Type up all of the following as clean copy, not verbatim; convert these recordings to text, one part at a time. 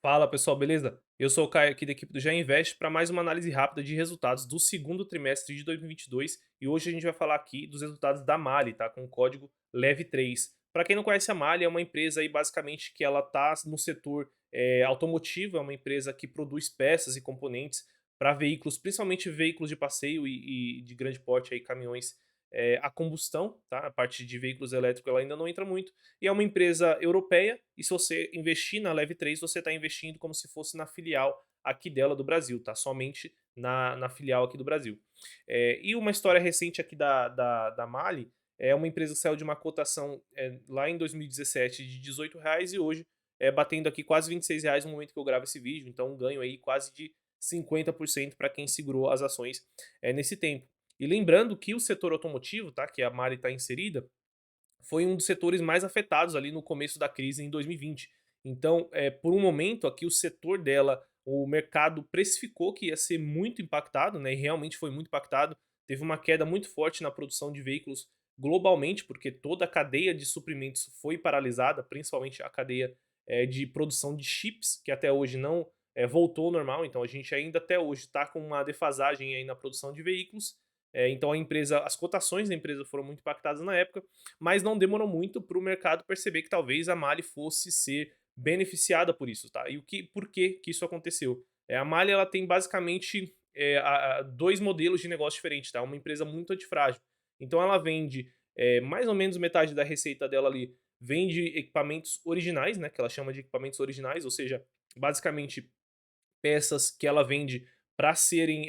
Fala pessoal, beleza? Eu sou o Caio aqui da equipe do Já Invest para mais uma análise rápida de resultados do segundo trimestre de 2022 e hoje a gente vai falar aqui dos resultados da Mali, tá? Com o código LEV3. Para quem não conhece a Mali, é uma empresa aí basicamente que ela tá no setor automotivo, é uma empresa que produz peças e componentes para veículos, principalmente veículos de passeio e de grande porte, aí, caminhões a combustão, tá? A parte de veículos elétricos ela ainda não entra muito e é uma empresa europeia, e se você investir na Leve3, você está investindo como se fosse na filial aqui dela do Brasil, tá? Somente na filial aqui do Brasil. E uma história recente aqui da Mali, é uma empresa que saiu de uma cotação lá em 2017 de R$ 18 e hoje batendo aqui quase R$ 26 no momento que eu gravo esse vídeo, então um ganho aí quase de 50% para quem segurou as ações nesse tempo. E lembrando que o setor automotivo, tá, que a Mali está inserida, foi um dos setores mais afetados ali no começo da crise em 2020. Então, por um momento aqui o setor dela, o mercado precificou que ia ser muito impactado, né, e realmente foi muito impactado. Teve uma queda muito forte na produção de veículos globalmente, porque toda a cadeia de suprimentos foi paralisada, principalmente a cadeia de produção de chips, que até hoje não voltou ao normal. Então a gente ainda até hoje está com uma defasagem aí na produção de veículos. Então a empresa, as cotações da empresa foram muito impactadas na época, mas não demorou muito para o mercado perceber que talvez a Mali fosse ser beneficiada por isso, tá? E por que isso aconteceu? A Mali ela tem basicamente dois modelos de negócio diferentes, tá? Uma empresa muito antifrágil. Então ela vende mais ou menos metade da receita dela ali vende equipamentos originais, né? Que ela chama de equipamentos originais, ou seja, basicamente peças que ela vende para serem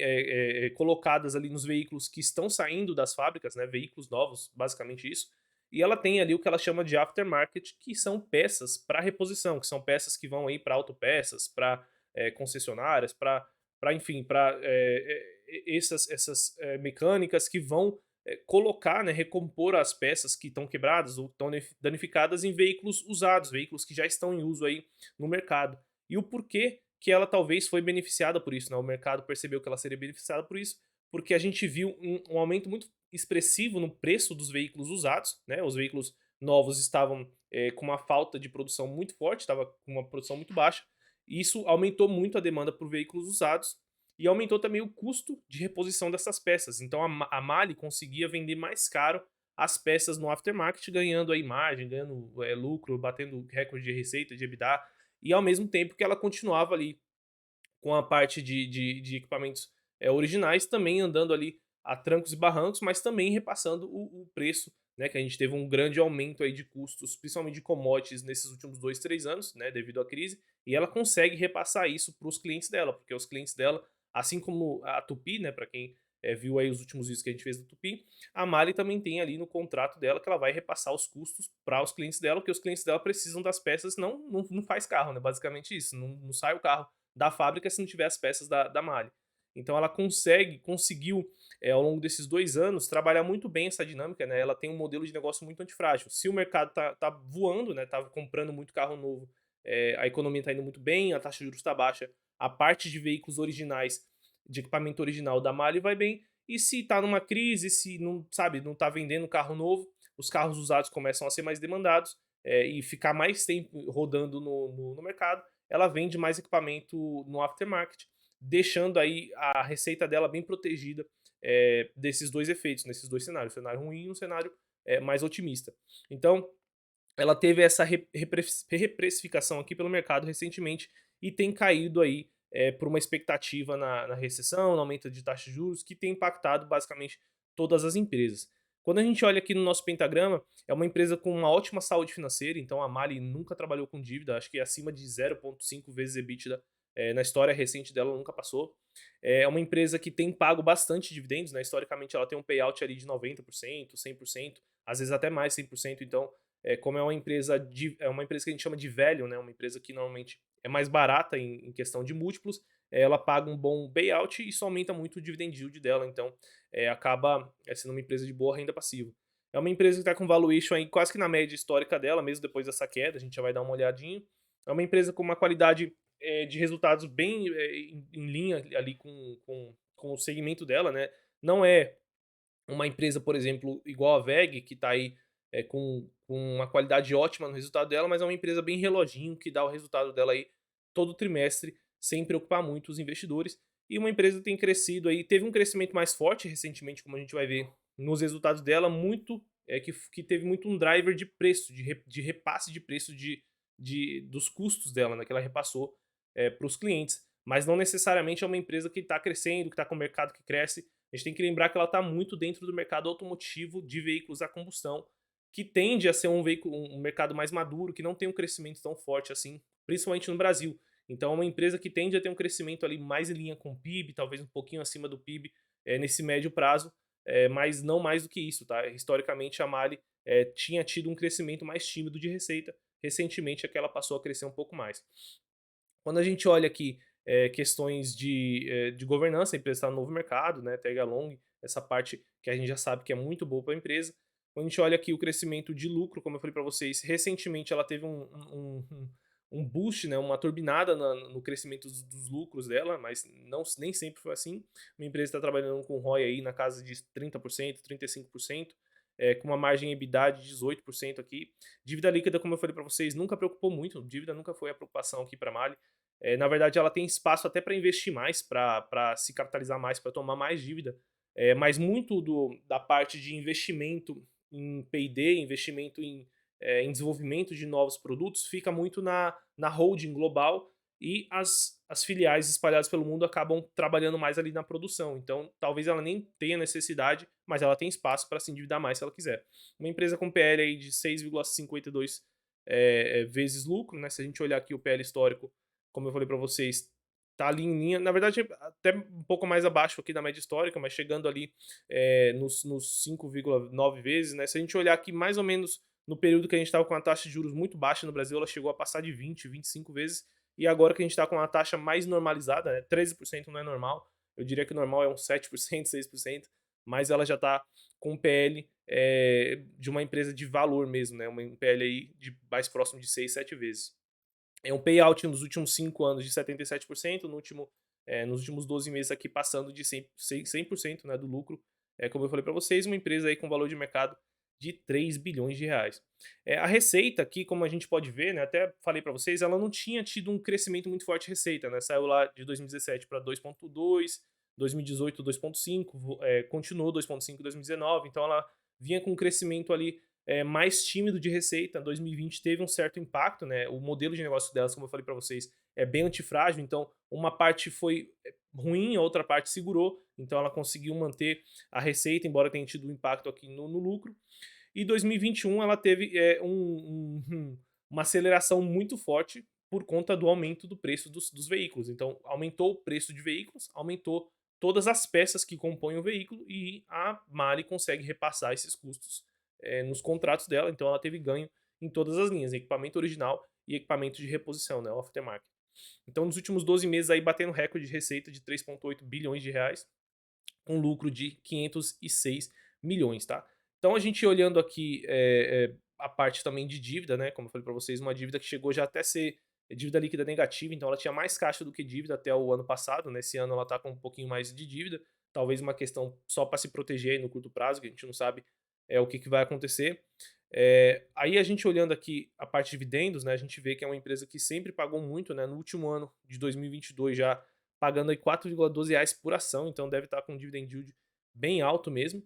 colocadas ali nos veículos que estão saindo das fábricas, né, veículos novos, basicamente isso. E ela tem ali o que ela chama de aftermarket, que são peças para reposição, que são peças que vão aí para autopeças, para concessionárias, para enfim, para essas mecânicas que vão colocar, né, recompor as peças que estão quebradas ou estão danificadas em veículos usados, veículos que já estão em uso aí no mercado. E o porquê que ela talvez foi beneficiada por isso, né? O mercado percebeu que ela seria beneficiada por isso, porque a gente viu um aumento muito expressivo no preço dos veículos usados, né? Os veículos novos estavam com uma falta de produção muito forte, estava com uma produção muito baixa, e isso aumentou muito a demanda por veículos usados e aumentou também o custo de reposição dessas peças. Então a Mali conseguia vender mais caro as peças no aftermarket, ganhando aí margem, ganhando lucro, batendo recorde de receita, de EBITDA, e ao mesmo tempo que ela continuava ali com a parte de equipamentos originais, também andando ali a trancos e barrancos, mas também repassando o preço, né, que a gente teve um grande aumento aí de custos, principalmente de commodities nesses últimos 2, 3 anos, né, devido à crise, e ela consegue repassar isso para os clientes dela, porque os clientes dela, assim como a Tupi, né, para quem viu aí os últimos vídeos que a gente fez do Tupi, a Mali também tem ali no contrato dela que ela vai repassar os custos para os clientes dela, porque os clientes dela precisam das peças, não faz carro, né, basicamente isso, não sai o carro da fábrica se não tiver as peças da Mali. Então ela conseguiu, ao longo desses 2 anos, trabalhar muito bem essa dinâmica, né? Ela tem um modelo de negócio muito antifrágil. Se o mercado tá voando, né? Tá comprando muito carro novo, a economia está indo muito bem, a taxa de juros está baixa, a parte de veículos originais, de equipamento original da Mali vai bem. E se está numa crise, se não, sabe, não tá vendendo carro novo, os carros usados começam a ser mais demandados e ficar mais tempo rodando no mercado, ela vende mais equipamento no aftermarket, deixando aí a receita dela bem protegida desses dois efeitos, nesses dois cenários, cenário ruim e um cenário mais otimista. Então, ela teve essa reprecificação aqui pelo mercado recentemente e tem caído aí por uma expectativa na recessão, no aumento de taxa de juros, que tem impactado basicamente todas as empresas. Quando a gente olha aqui no nosso pentagrama, é uma empresa com uma ótima saúde financeira, então a Mali nunca trabalhou com dívida, acho que acima de 0,5 vezes EBITDA na história recente dela nunca passou. É uma empresa que tem pago bastante dividendos, né? Historicamente ela tem um payout ali de 90%, 100%, às vezes até mais 100%, então como é uma empresa que a gente chama de value, né, uma empresa que normalmente é mais barata em questão de múltiplos, ela paga um bom payout e isso aumenta muito o dividend yield dela, então acaba sendo uma empresa de boa renda passiva. É uma empresa que está com valuation aí quase que na média histórica dela, mesmo depois dessa queda, a gente já vai dar uma olhadinha. É uma empresa com uma qualidade de resultados bem em linha ali com o segmento dela, né? Não é uma empresa, por exemplo, igual a VEG, que está aí com uma qualidade ótima no resultado dela, mas é uma empresa bem reloginho, que dá o resultado dela aí todo trimestre, sem preocupar muito os investidores. E uma empresa tem crescido aí, teve um crescimento mais forte recentemente, como a gente vai ver nos resultados dela, muito que teve muito um driver de preço, de repasse de preço dos custos dela, né, que ela repassou para os clientes. Mas não necessariamente é uma empresa que está crescendo, que está com o mercado que cresce. A gente tem que lembrar que ela está muito dentro do mercado automotivo de veículos a combustão, que tende a ser um mercado mais maduro, que não tem um crescimento tão forte assim, principalmente no Brasil. Então é uma empresa que tende a ter um crescimento ali mais em linha com o PIB, talvez um pouquinho acima do PIB nesse médio prazo, mas não mais do que isso, tá? Historicamente a Mali tinha tido um crescimento mais tímido de receita, recentemente é que ela passou a crescer um pouco mais. Quando a gente olha aqui questões de governança, a empresa está no novo mercado, né, Tag Along, essa parte que a gente já sabe que é muito boa para a empresa. Quando a gente olha aqui o crescimento de lucro, como eu falei para vocês, recentemente ela teve um boost, né, uma turbinada no crescimento dos lucros dela, mas não, nem sempre foi assim. Uma empresa está trabalhando com ROI aí na casa de 30%, 35%, com uma margem EBITDA de 18% aqui. Dívida líquida, como eu falei para vocês, nunca preocupou muito, dívida nunca foi a preocupação aqui para a Mali. Na verdade, ela tem espaço até para investir mais, para se capitalizar mais, para tomar mais dívida, mas muito da parte de investimento em P&D, investimento em desenvolvimento de novos produtos, fica muito na holding global e as filiais espalhadas pelo mundo acabam trabalhando mais ali na produção. Então, talvez ela nem tenha necessidade, mas ela tem espaço para se endividar mais se ela quiser. Uma empresa com PL aí de 6,52 vezes lucro, né? Se a gente olhar aqui o PL histórico, como eu falei para vocês, tá ali em linha, na verdade até um pouco mais abaixo aqui da média histórica, mas chegando ali nos 5,9 vezes, né? Se a gente olhar aqui mais ou menos no período que a gente estava com uma taxa de juros muito baixa no Brasil, ela chegou a passar de 20, 25 vezes, e agora que a gente está com uma taxa mais normalizada, né? 13% não é normal, eu diria que o normal é uns 7%, 6%, mas ela já está com um PL de uma empresa de valor mesmo, né? Um PL aí de mais próximo de 6, 7 vezes. É um payout nos últimos 5 anos de 77%, nos últimos 12 meses aqui passando de 100%, né, do lucro. Como eu falei para vocês, uma empresa aí com valor de mercado de 3 bilhões de reais. A receita aqui, como a gente pode ver, né, até falei para vocês, ela não tinha tido um crescimento muito forte de receita, né, saiu lá de 2017 para 2,2, 2018 2,5, continuou 2,5 em 2019, então ela vinha com um crescimento ali mais tímido de receita. 2020 teve um certo impacto, né? O modelo de negócio delas, como eu falei para vocês, é bem antifrágil, então uma parte foi ruim, a outra parte segurou, então ela conseguiu manter a receita, embora tenha tido um impacto aqui no lucro. E 2021 ela teve uma aceleração muito forte por conta do aumento do preço dos veículos. Então, aumentou o preço de veículos, aumentou todas as peças que compõem o veículo e a Mali consegue repassar esses custos nos contratos dela, então ela teve ganho em todas as linhas, equipamento original e equipamento de reposição, né, o aftermarket. Então, nos últimos 12 meses aí batendo recorde de receita de 3,8 bilhões de reais, com lucro de 506 milhões, tá? Então a gente olhando aqui a parte também de dívida, né? Como eu falei para vocês, uma dívida que chegou já até ser dívida líquida negativa, então ela tinha mais caixa do que dívida até o ano passado, né? Esse ano ela tá com um pouquinho mais de dívida, talvez uma questão só para se proteger aí no curto prazo, que a gente não sabe o que vai acontecer. Aí a gente olhando aqui a parte de dividendos, né? A gente vê que é uma empresa que sempre pagou muito, né? No último ano de 2022 já pagando aí R$ 4,12 por ação, então deve estar com um dividend yield bem alto mesmo.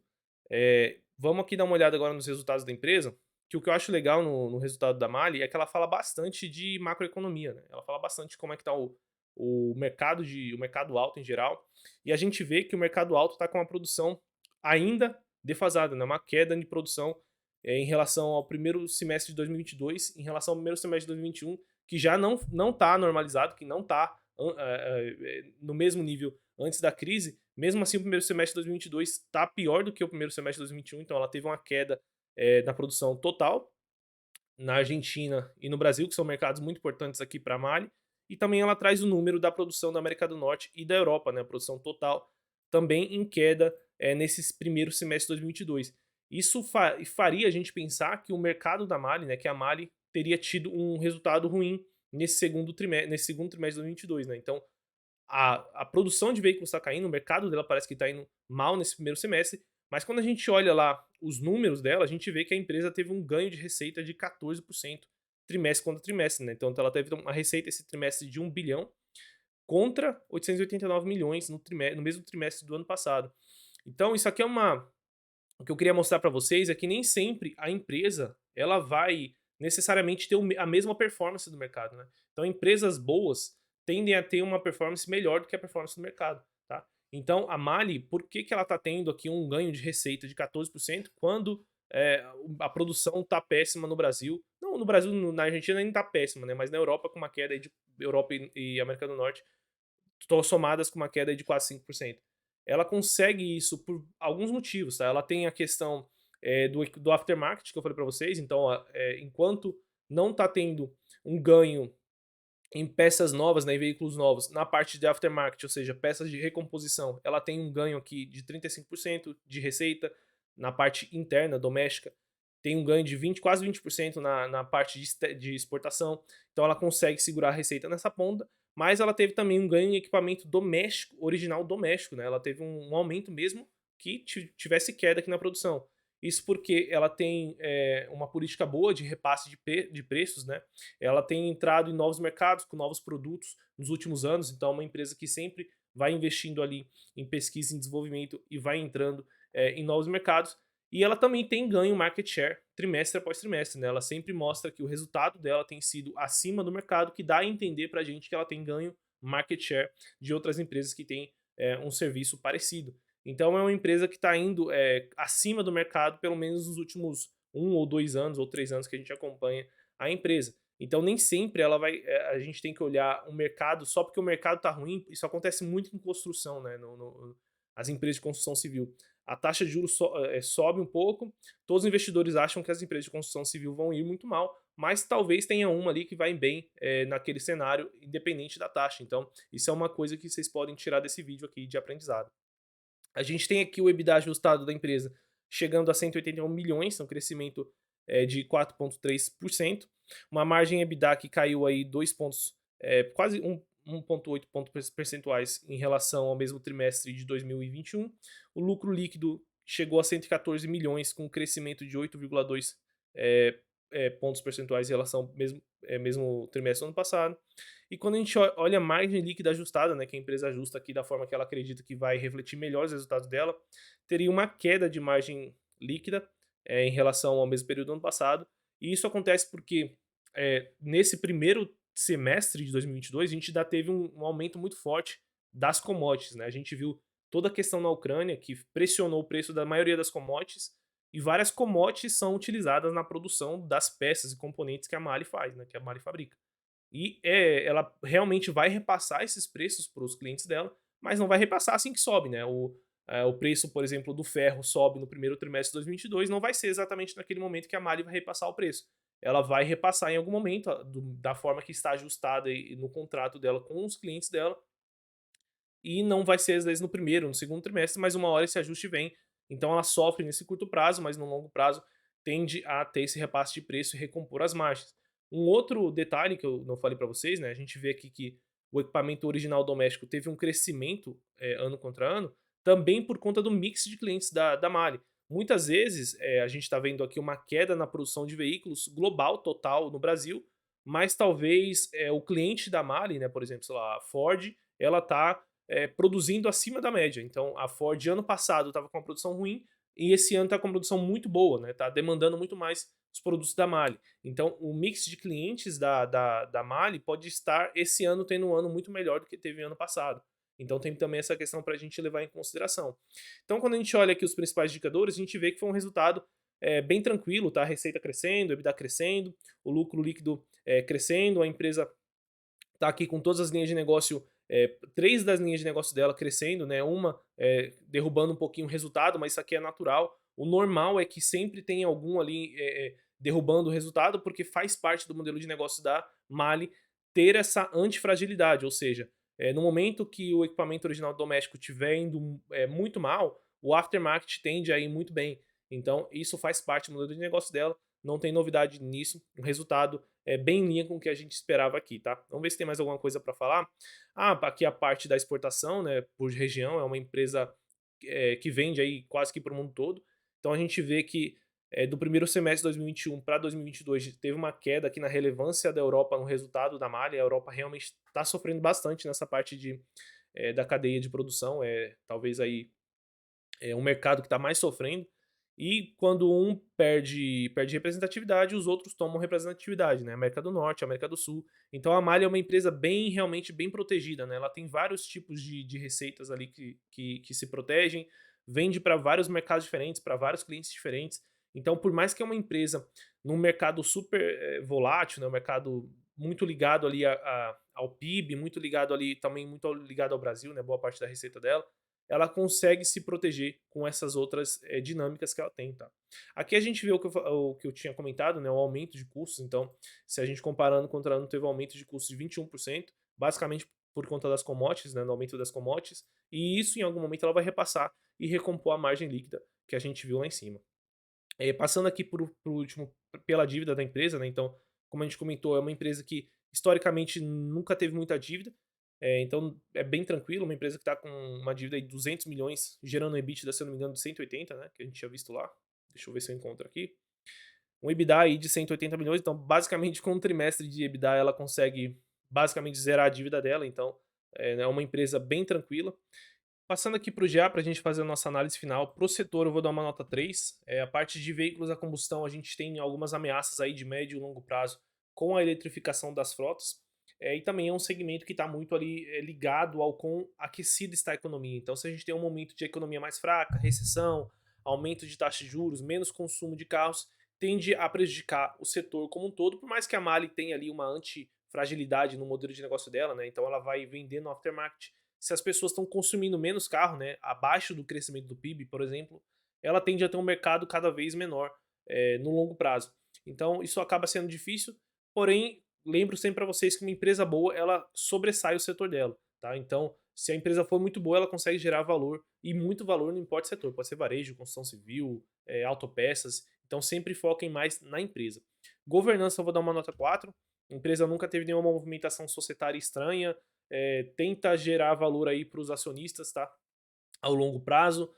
Vamos aqui dar uma olhada agora nos resultados da empresa, que o que eu acho legal no resultado da Mali é que ela fala bastante de macroeconomia, né? Ela fala bastante de como é que está o mercado alto em geral, e a gente vê que o mercado alto está com uma produção ainda defasada, né? Uma queda de produção em relação ao primeiro semestre de 2022, em relação ao primeiro semestre de 2021, que já não está normalizado, que não está no mesmo nível antes da crise. Mesmo assim, o primeiro semestre de 2022 está pior do que o primeiro semestre de 2021, então ela teve uma queda na produção total na Argentina e no Brasil, que são mercados muito importantes aqui para a Mali, e também ela traz o número da produção da América do Norte e da Europa, né, a produção total também em queda nesses primeiros semestres de 2022. Isso faria a gente pensar que o mercado da Mali, né, que a Mali teria tido um resultado ruim nesse segundo trimestre de 2022, né? Então, a produção de veículos está caindo, o mercado dela parece que está indo mal nesse primeiro semestre, mas quando a gente olha lá os números dela, a gente vê que a empresa teve um ganho de receita de 14% trimestre contra trimestre, né? Então ela teve uma receita esse trimestre de 1 bilhão contra 889 milhões no mesmo trimestre do ano passado. Então isso aqui é uma o que eu queria mostrar para vocês é que nem sempre a empresa ela vai necessariamente ter a mesma performance do mercado, né? Então empresas boas tendem a ter uma performance melhor do que a performance do mercado, tá? Então a Mali, por que que ela está tendo aqui um ganho de receita de 14% quando a produção está péssima no Brasil? Não, no Brasil, na Argentina ainda está péssima, né? Mas na Europa com uma queda aí de Europa e América do Norte estão somadas com uma queda de quase 5%. Ela consegue isso por alguns motivos, tá? Ela tem a questão do aftermarket, que eu falei para vocês, então enquanto não está tendo um ganho em peças novas, né, em veículos novos, na parte de aftermarket, ou seja, peças de recomposição, ela tem um ganho aqui de 35% de receita, na parte interna, doméstica, tem um ganho de 20, quase 20% na parte de exportação, então ela consegue segurar a receita nessa ponta, mas ela teve também um ganho em equipamento doméstico, original doméstico, né, ela teve um aumento mesmo que tivesse queda aqui na produção. Isso porque ela tem uma política boa de repasse de preços, né? Ela tem entrado em novos mercados com novos produtos nos últimos anos, então é uma empresa que sempre vai investindo ali em pesquisa e desenvolvimento e vai entrando em novos mercados. E ela também tem ganho market share trimestre após trimestre, né? Ela sempre mostra que o resultado dela tem sido acima do mercado, que dá a entender para a gente que ela tem ganho market share de outras empresas que têm um serviço parecido. Então é uma empresa que está indo acima do mercado, pelo menos nos últimos 1 ou 2 anos ou 3 anos que a gente acompanha a empresa. Então nem sempre ela vai. A gente tem que olhar o mercado só porque o mercado está ruim. Isso acontece muito em construção, né? As empresas de construção civil. A taxa de juros sobe um pouco. Todos os investidores acham que as empresas de construção civil vão ir muito mal, mas talvez tenha uma ali que vai bem naquele cenário, independente da taxa. Então, isso é uma coisa que vocês podem tirar desse vídeo aqui de aprendizado. A gente tem aqui o EBITDA ajustado da empresa chegando a 181 milhões, um crescimento de 4,3%. Uma margem EBITDA que caiu aí 2 pontos, quase 1,8 pontos percentuais em relação ao mesmo trimestre de 2021. O lucro líquido chegou a 114 milhões, com um crescimento de 8,2 pontos percentuais em relação ao mesmo trimestre do ano passado. E quando a gente olha a margem líquida ajustada, né, que a empresa ajusta aqui da forma que ela acredita que vai refletir melhor os resultados dela, teria uma queda de margem líquida em relação ao mesmo período do ano passado. E isso acontece porque nesse primeiro semestre de 2022 a gente ainda teve um aumento muito forte das commodities, né? A gente viu toda a questão na Ucrânia que pressionou o preço da maioria das commodities e várias commodities são utilizadas na produção das peças e componentes que a Mali faz, né, que a Mali fabrica. E ela realmente vai repassar esses preços para os clientes dela, mas não vai repassar assim que sobe, né? O preço, por exemplo, do ferro sobe no primeiro trimestre de 2022, não vai ser exatamente naquele momento que a Mali vai repassar o preço. Ela vai repassar em algum momento, da forma que está ajustada no contrato dela com os clientes dela, e não vai ser às vezes no primeiro, no segundo trimestre, mas uma hora esse ajuste vem. Então ela sofre nesse curto prazo, mas no longo prazo tende a ter esse repasse de preço e recompor as margens. Um outro detalhe que eu não falei para vocês, né? A gente vê aqui que o equipamento original doméstico teve um crescimento ano contra ano, também por conta do mix de clientes da Mali. Muitas vezes a gente está vendo aqui uma queda na produção de veículos global, total, no Brasil, mas talvez o cliente da Mali, né, por exemplo, sei lá, a Ford, ela está produzindo acima da média. Então a Ford ano passado estava com uma produção ruim e esse ano está com uma produção muito boa, né? Está demandando muito mais os produtos da Mali. Então o mix de clientes da Mali pode estar esse ano tendo um ano muito melhor do que teve ano passado. Então tem também essa questão para a gente levar em consideração. Então quando a gente olha aqui os principais indicadores, a gente vê que foi um resultado bem tranquilo, tá? A receita crescendo, o EBITDA crescendo, o lucro líquido crescendo, a empresa está aqui com todas as linhas de negócio, 3 das linhas de negócio dela crescendo, né? Uma derrubando um pouquinho o resultado, mas isso aqui é natural. O normal é que sempre tem algum ali derrubando o resultado, porque faz parte do modelo de negócio da Mali ter essa antifragilidade, ou seja, no momento que o equipamento original doméstico estiver indo muito mal, o aftermarket tende a ir muito bem. Então, isso faz parte do modelo de negócio dela, não tem novidade nisso. O resultado bem em linha com o que a gente esperava aqui, tá? Vamos ver se tem mais alguma coisa para falar. Aqui a parte da exportação, né, por região, é uma empresa que vende aí quase que para o mundo todo. Então a gente vê que Do primeiro semestre de 2021 para 2022 teve uma queda aqui na relevância da Europa no resultado da malha. A Europa realmente está sofrendo bastante nessa parte da cadeia de produção, talvez aí um mercado que está mais sofrendo. E quando um perde representatividade, os outros tomam representatividade, né? América do Norte, América do Sul. Então a Malha é uma empresa bem, realmente bem protegida, né? Ela tem vários tipos de receitas ali que se protegem, vende para vários mercados diferentes, para vários clientes diferentes. Então, por mais que é uma empresa num mercado super volátil, né? Um mercado muito ligado ali ao PIB, muito ligado ali, também muito ligado ao Brasil, né? Boa parte da receita dela, ela consegue se proteger com essas outras dinâmicas que ela tem, tá? Aqui a gente vê o que eu tinha comentado, né, o aumento de custos. Então, se a gente comparando contra ano, teve um aumento de custos de 21%, basicamente por conta das commodities, né, no aumento das commodities, e isso em algum momento ela vai repassar e recompor a margem líquida que a gente viu lá em cima. Passando aqui por último pela dívida da empresa, né, então, como a gente comentou, é uma empresa que historicamente nunca teve muita dívida, então é bem tranquilo, uma empresa que está com uma dívida aí de 200 milhões, gerando um EBITDA, se eu não me engano, de 180, né, que a gente tinha visto lá. Deixa eu ver se eu encontro aqui. Um EBITDA aí de 180 milhões, então basicamente com um trimestre de EBITDA ela consegue basicamente zerar a dívida dela, então é uma empresa bem tranquila. Passando aqui para o GA, para a gente fazer a nossa análise final, para o setor eu vou dar uma nota 3. A parte de veículos a combustão, a gente tem algumas ameaças aí de médio e longo prazo com a eletrificação das frotas. E também é um segmento que está muito ali ligado ao quão aquecida está a economia. Então, se a gente tem um momento de economia mais fraca, recessão, aumento de taxa de juros, menos consumo de carros, tende a prejudicar o setor como um todo, por mais que a Mali tenha ali uma antifragilidade no modelo de negócio dela, né? Então ela vai vender no aftermarket. Se as pessoas estão consumindo menos carro, né, abaixo do crescimento do PIB, por exemplo, ela tende a ter um mercado cada vez menor no longo prazo. Então isso acaba sendo difícil, porém lembro sempre para vocês que uma empresa boa ela sobressai o setor dela, tá? Então se a empresa for muito boa, ela consegue gerar valor e muito valor, não importa o setor, pode ser varejo, construção civil, autopeças. Então sempre foquem mais na empresa. Governança eu vou dar uma nota 4. A empresa nunca teve nenhuma movimentação societária estranha, tenta gerar valor aí para os acionistas, tá? Ao longo prazo.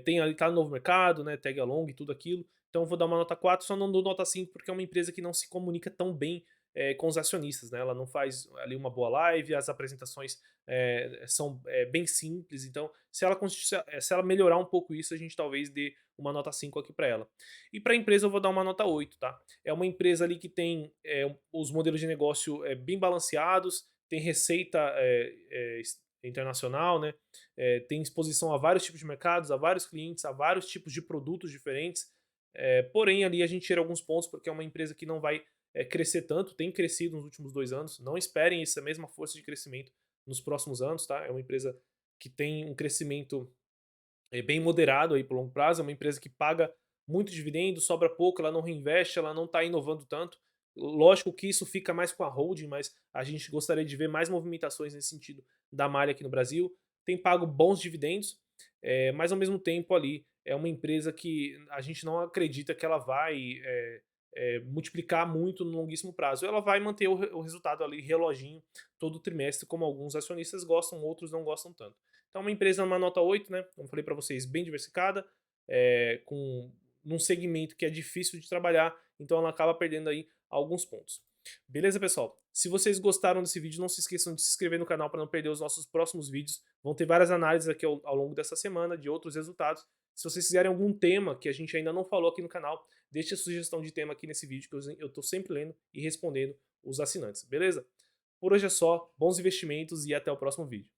Tem ali, tá no novo mercado, né? Tag along e tudo aquilo. Então eu vou dar uma nota 4, só não dou nota 5 porque é uma empresa que não se comunica tão bem com os acionistas, né? Ela não faz ali uma boa live, as apresentações são bem simples. Então, se ela melhorar um pouco isso, a gente talvez dê uma nota 5 aqui para ela. E para a empresa eu vou dar uma nota 8, tá? É uma empresa ali que tem os modelos de negócio bem balanceados, tem receita internacional, né? Tem exposição a vários tipos de mercados, a vários clientes, a vários tipos de produtos diferentes. Porém, ali a gente tira alguns pontos porque é uma empresa que não vai crescer tanto, tem crescido nos últimos 2 anos. Não esperem essa mesma força de crescimento nos próximos anos, tá? É uma empresa que tem um crescimento bem moderado aí por longo prazo, é uma empresa que paga muito dividendo, sobra pouco, ela não reinveste, ela não está inovando tanto. Lógico que isso fica mais com a holding, mas a gente gostaria de ver mais movimentações nesse sentido da Malha aqui no Brasil. Tem pago bons dividendos, mas ao mesmo tempo ali é uma empresa que a gente não acredita que ela vai multiplicar muito no longuíssimo prazo. Ela vai manter o resultado ali, reloginho, todo trimestre, como alguns acionistas gostam, outros não gostam tanto. Então, uma empresa numa nota 8, né? Como falei para vocês, bem diversificada, num segmento que é difícil de trabalhar, então ela acaba perdendo aí alguns pontos. Beleza, pessoal? Se vocês gostaram desse vídeo, não se esqueçam de se inscrever no canal para não perder os nossos próximos vídeos. Vão ter várias análises aqui ao longo dessa semana de outros resultados. Se vocês quiserem algum tema que a gente ainda não falou aqui no canal, deixe a sugestão de tema aqui nesse vídeo que eu estou sempre lendo e respondendo os assinantes, beleza? Por hoje é só, bons investimentos e até o próximo vídeo.